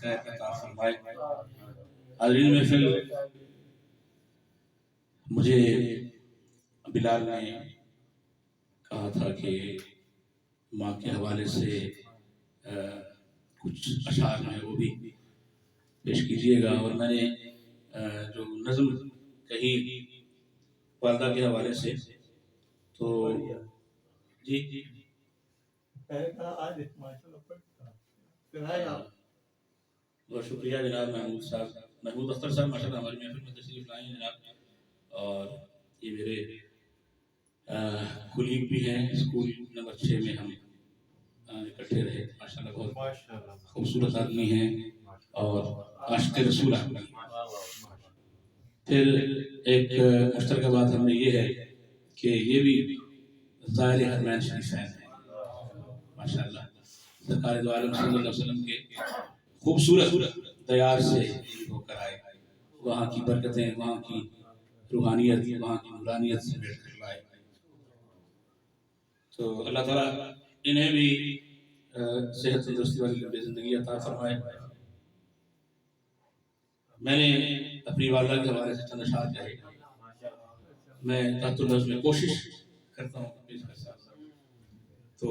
خیر عطا فرمائے۔ حاضرین محفل، مجھے بلال نے کہا تھا کہ ماں کے حوالے سے کچھ اشعار ہیں وہ بھی پیش کیجیے گا، اور میں نے جو نظم کہی والدہ کے حوالے سے، تو جی بہت شکریہ جناب محمود اختر صاحب، ماشاء اللہ ہماری محفل میں تشریف لائے ہیں جناب، اور یہ میرے کلیگ بھی ہیں، اسکول نمبر 6 میں ہم اکٹھے رہے، ماشاء اللہ بہت خوبصورت آدمی ہیں اور عاشق رسول آدمی ہیں۔ پھر ایک مشترکہ بات ہم نے یہ ہے کہ یہ بھی ظاہر حرمین شریفین ہیں، ماشاء اللہ سرکار دو عالم صلی اللہ علیہ وسلم کے خوبصورت دیار سے ہو کر آئے، وہاں کی برکتیں، وہاں کی روحانیت، وہاں کی نورانیت سے بیٹھ کر لائے۔ تو اللہ تعالیٰ انہیں بھی صحت تندرستی والی لمبی زندگی عطا فرمائے۔ میں نے اپنی والدہ کے حوالے سے چند اشعار کہے، میں تحت النظم میں کوشش کرتا ہوں پیش کر سکتا ہوں۔ تو